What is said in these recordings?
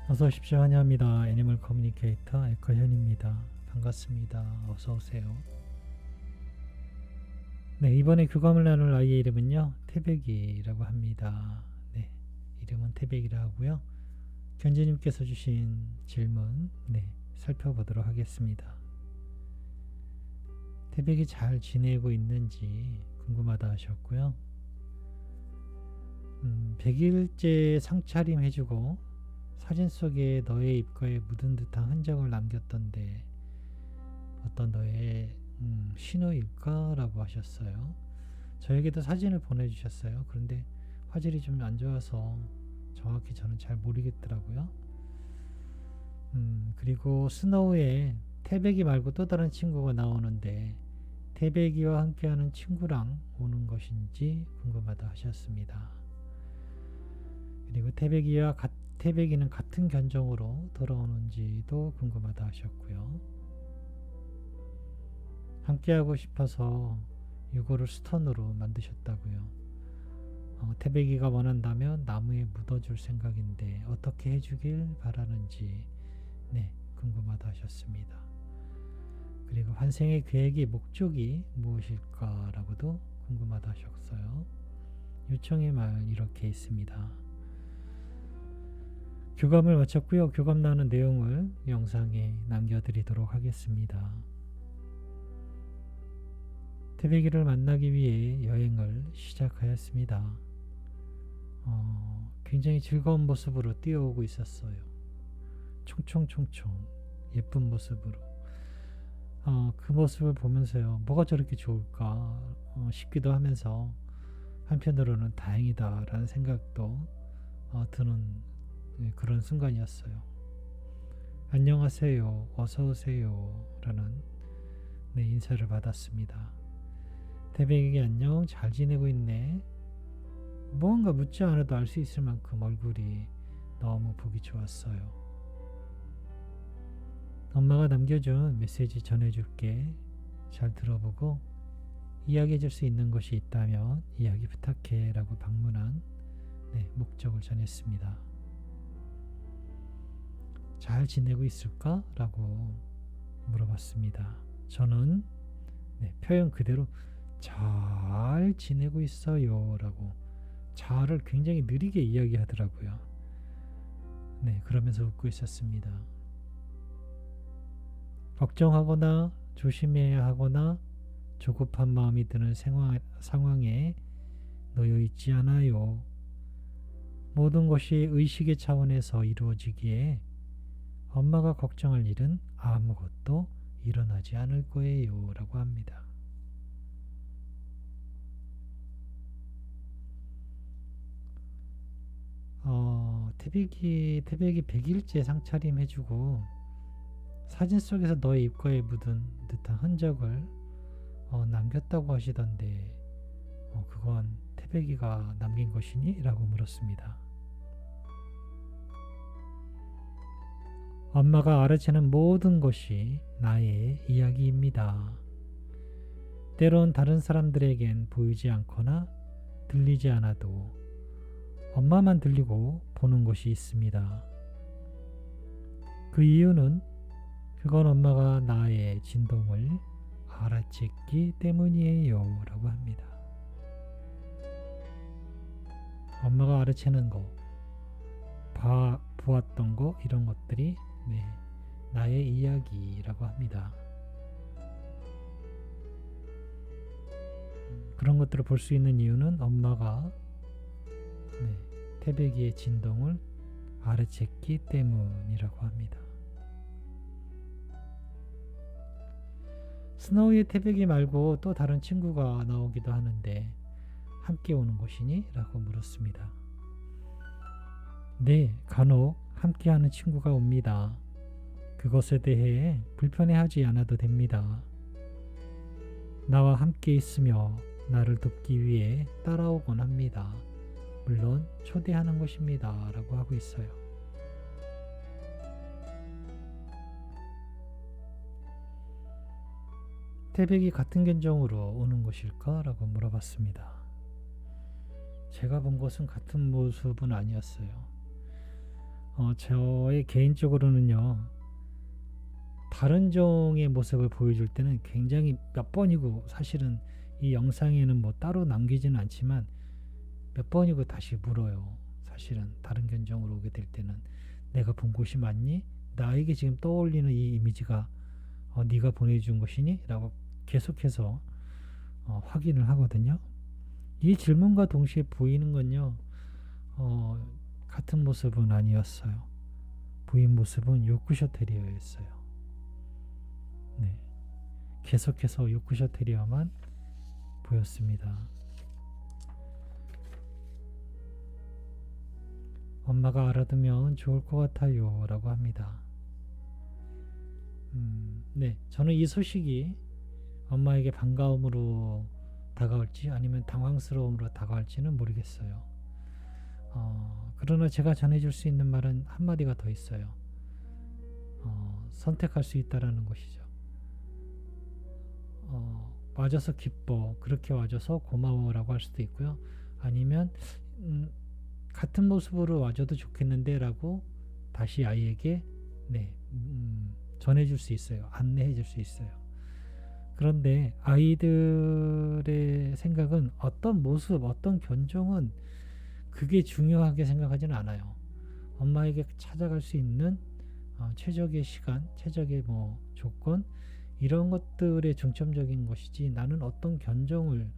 어서 오십시오. 환영합니다. 애니멀 커뮤니케이터 에커현입니다. 반갑습니다. 어서 오세요. 네, 이번에 교감을 나눌 아이의 이름은요, 태백이라고 합니다. 네, 이름은 태백이라 하고요. 견지님께서 주신 질문, 살펴보도록 하겠습니다. 태백이 잘 지내고 있는지 궁금하다 하셨고요. 100일째 상차림 해주고 사진 속에 너의 입가에 묻은 듯한 흔적을 남겼던데 어떤 너의 신호일까? 라고 하셨어요. 저에게도 사진을 보내주셨어요. 그런데 화질이 좀 안 좋아서 정확히 저는 잘 모르겠더라고요. 그리고 스노우에 태백이 말고 또 다른 친구가 나오는데 태백이와 함께하는 친구랑 오는 것인지 궁금하다 하셨습니다. 그리고 태백이는 같은 견종으로 돌아오는지도 궁금하다 하셨고요. 함께하고 싶어서 유골을 스톤으로 만드셨다고요. 태백이가 원한다면 나무에 묻어줄 생각인데 어떻게 해주길 바라는지 궁금하다 하셨습니다. 그리고 환생의 계획이 목적이 무엇일까라고도 궁금하다 하셨어요. 요청의 말 이렇게 있습니다. 교감을 마쳤고요. 교감 나눈 내용을 영상에 남겨드리도록 하겠습니다. 태백이를 만나기 위해 여행을 시작하였습니다. 굉장히 즐거운 모습으로 뛰어오고 있었어요. 총총총총 예쁜 모습으로. 그 모습을 보면서요, 뭐가 저렇게 좋을까 싶기도 하면서 한편으로는 다행이다 라는 생각도 드는 그런 순간이었어요. 안녕하세요, 어서오세요 라는 인사를 받았습니다. 태백에게 안녕, 잘 지내고 있네. 무언가 묻지 않아도 알 수 있을 만큼 얼굴이 너무 보기 좋았어요. 엄마가 남겨준 메시지 전해줄게. 잘 들어보고 이야기해줄 수 있는 것이 있다면 이야기 부탁해 라고 방문한 목적을 전했습니다. 잘 지내고 있을까? 라고 물어봤습니다. 저는 표현 그대로 잘 지내고 있어요 라고 잘을 굉장히 느리게 이야기하더라고요. 그러면서 웃고 있었습니다. 걱정하거나 조심해야 하거나 조급한 마음이 드는 상황에 놓여 있지 않아요. 모든 것이 의식의 차원에서 이루어지기에 엄마가 걱정할 일은 아무것도 일어나지 않을 거예요 라고 합니다. 태백이 100일째 상차림 해주고 사진 속에서 너의 입가에 묻은 듯한 흔적을 남겼다고 하시던데 그건 태백이가 남긴 것이니? 라고 물었습니다. 엄마가 알아채는 모든 것이 나의 이야기입니다. 때론 다른 사람들에겐 보이지 않거나 들리지 않아도 엄마만 들리고 보는 것이 있습니다. 그 이유는 그건 엄마가 나의 진동을 알아챘기 때문이에요 라고 합니다. 엄마가 알아채는 거, 보았던 거, 이런 것들이 나의 이야기라고 합니다. 그런 것들을 볼 수 있는 이유는 엄마가 태백이의 진동을 알아챘기 때문이라고 합니다. 스노우의 태백이 말고 또 다른 친구가 나오기도 하는데 함께 오는 것이니? 라고 물었습니다. 네, 간혹 함께하는 친구가 옵니다. 그것에 대해 불편해하지 않아도 됩니다. 나와 함께 있으며 나를 돕기 위해 따라오곤 합니다. 물론 초대하는 것입니다. 라고 하고 있어요. 태백이 같은 견종으로 오는 것일까? 라고 물어봤습니다. 제가 본 것은 같은 모습은 아니었어요. 저의 개인적으로는요, 다른 종의 모습을 보여줄 때는 굉장히 몇 번이고, 사실은 이 영상에는 뭐 따로 남기지는 않지만 몇 번이고 다시 물어요. 사실은 다른 견종으로 오게 될 때는 내가 본 곳이 맞니? 나에게 지금 떠올리는 이 이미지가 네가 보내준 것이니? 라고 계속해서 확인을 하거든요. 이 질문과 동시에 보이는 건요, 같은 모습은 아니었어요. 보인 모습은 요크셔 테리어였어요. 네, 계속해서 요크셔 테리어만 보였습니다. 엄마가 알아두면 좋을 것 같아요 라고 합니다. 네, 저는 이 소식이 엄마에게 반가움으로 다가올지 아니면 당황스러움으로 다가올지는 모르겠어요. 그러나 제가 전해줄 수 있는 말은 한마디가 더 있어요. 선택할 수 있다라는 것이죠. 와줘서 기뻐, 그렇게 와줘서 고마워라고 할 수도 있고요. 아니면 같은 모습으로 와줘도 좋겠는데 라고 다시 아이에게 전해줄 수 있어요. 안내해줄 수 있어요. 그런데 아이들의 생각은 어떤 모습, 어떤 견종은 그게 중요하게 생각하지는 않아요. 엄마에게 찾아갈 수 있는 최적의 시간, 최적의 조건, 이런 것들에 중점적인 것이지, 나는 어떤 견종을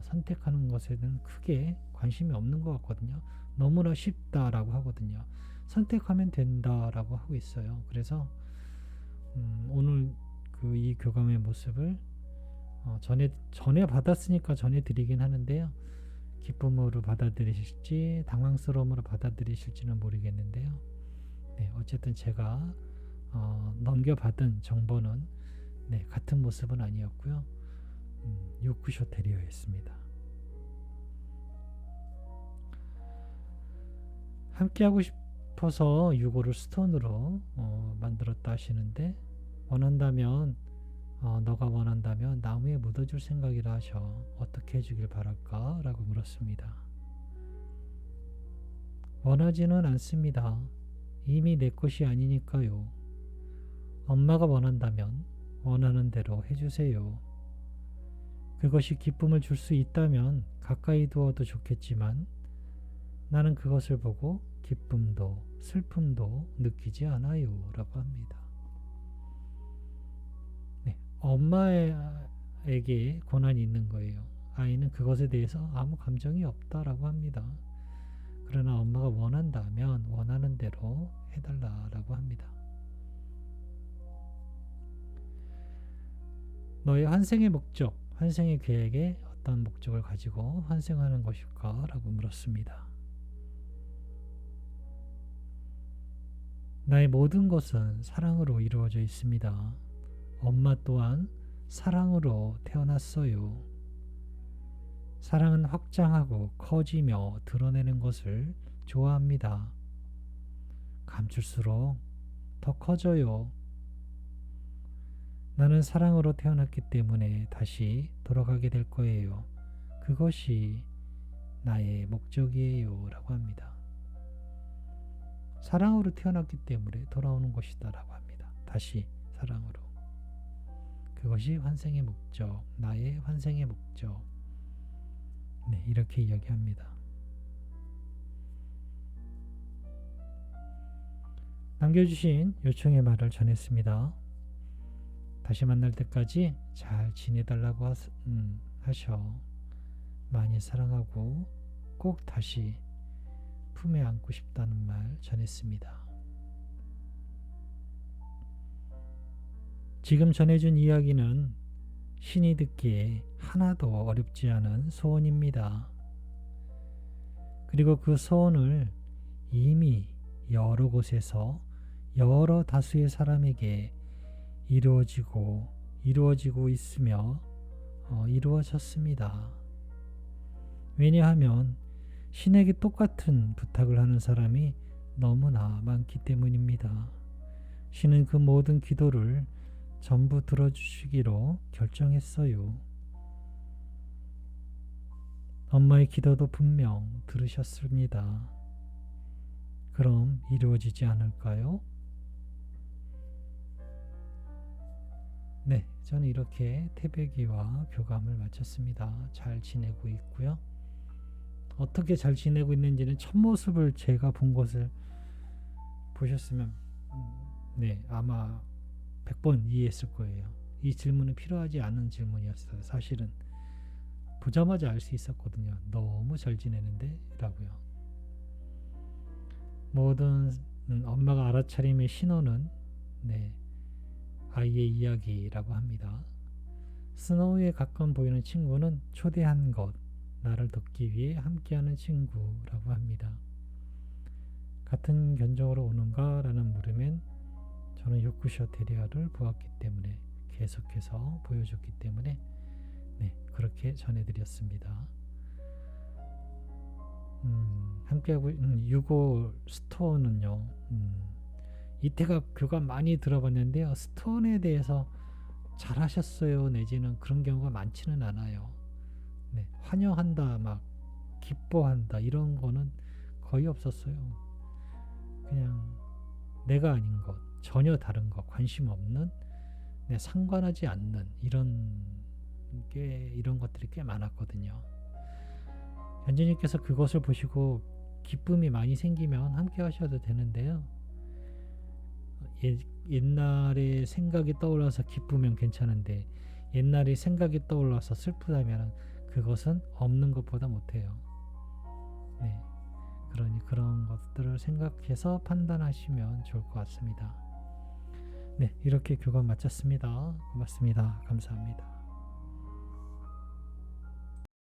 선택하는 것에는 크게 관심이 없는 것 같거든요. 너무나 쉽다라고 하거든요. 선택하면 된다라고 하고 있어요. 그래서 오늘 이 교감의 모습을 전에 받았으니까 전해드리긴 하는데요. 기쁨으로 받아들이실지 당황스러움으로 받아들이실지는 모르겠는데요. 네, 어쨌든 제가 넘겨받은 정보는 같은 모습은 아니었고요. 요크셔 테리어였습니다. 함께하고 싶어서 유고를 스톤으로 만들었다 하시는데, 원한다면 너가 원한다면 나무에 묻어줄 생각이라 하셔. 어떻게 해주길 바랄까? 라고 물었습니다. 원하지는 않습니다. 이미 내 것이 아니니까요. 엄마가 원한다면 원하는 대로 해주세요. 그것이 기쁨을 줄 수 있다면 가까이 두어도 좋겠지만 나는 그것을 보고 기쁨도 슬픔도 느끼지 않아요 라고 합니다. 네, 엄마에게 권한이 있는 거예요. 아이는 그것에 대해서 아무 감정이 없다라고 합니다. 그러나 엄마가 원한다면 원하는 대로 해달라라고 합니다. 너의 환생의 목적, 환생의 계획에 어떤 목적을 가지고 환생하는 것일까? 라고 물었습니다. 나의 모든 것은 사랑으로 이루어져 있습니다. 엄마 또한 사랑으로 태어났어요. 사랑은 확장하고 커지며 드러내는 것을 좋아합니다. 감출수록 더 커져요. 나는 사랑으로 태어났기 때문에 다시 돌아가게 될 거예요. 그것이 나의 목적이에요 라고 합니다. 사랑으로 태어났기 때문에 돌아오는 것이다 라고 합니다. 다시 사랑으로. 그것이 환생의 목적, 나의 환생의 목적. 네, 이렇게 이야기합니다. 남겨주신 요청의 말을 전했습니다. 다시 만날 때까지 잘 지내달라고 하셔. 많이 사랑하고 꼭 다시 품에 안고 싶다는 말 전했습니다. 지금 전해준 이야기는 신이 듣기에 하나도 어렵지 않은 소원입니다. 그리고 그 소원을 이미 여러 곳에서 여러 다수의 사람에게 이루어지고 있으며 이루어졌습니다. 왜냐하면 신에게 똑같은 부탁을 하는 사람이 너무나 많기 때문입니다. 신은 그 모든 기도를 전부 들어주시기로 결정했어요. 엄마의 기도도 분명 들으셨습니다. 그럼 이루어지지 않을까요? 네, 저는 이렇게 태백이와 교감을 마쳤습니다. 잘 지내고 있고요. 어떻게 잘 지내고 있는지는 첫 모습을 제가 본 것을 보셨으면 네, 아마 100번 이해했을 거예요. 이 질문은 필요하지 않은 질문이었어요. 사실은 보자마자 알 수 있었거든요. 너무 잘 지내는데? 라고요. 모든 엄마가 알아차림의 신호는 네, 아이의 이야기라고 합니다. 스노우에 가끔 보이는 친구는 초대한 것, 나를 돕기 위해 함께하는 친구라고 합니다. 같은 견종으로 오는가? 라는 물음엔 저는 요크셔 테리어를 보았기 때문에 계속해서 보여줬기 때문에 네, 그렇게 전해드렸습니다. 함께하고 유고 스톤은요. 이태가 교감 많이 들어봤는데요. 스톤에 대해서 잘하셨어요 내지는 그런 경우가 많지는 않아요. 네, 환영한다 막 기뻐한다 이런 거는 거의 없었어요. 그냥 내가 아닌 것, 전혀 다른 것, 관심 없는, 네, 상관하지 않는 이런 것들이 꽤 많았거든요. 현진님께서 그것을 보시고 기쁨이 많이 생기면 함께 하셔도 되는데요. 옛날에 생각이 떠올라서 기쁘면 괜찮은데 옛날에 생각이 떠올라서 슬프다면 그것은 없는 것보다 못해요. 네, 그러니 그런 것들을 생각해서 판단하시면 좋을 것 같습니다. 네, 이렇게 교감 마쳤습니다. 고맙습니다. 감사합니다.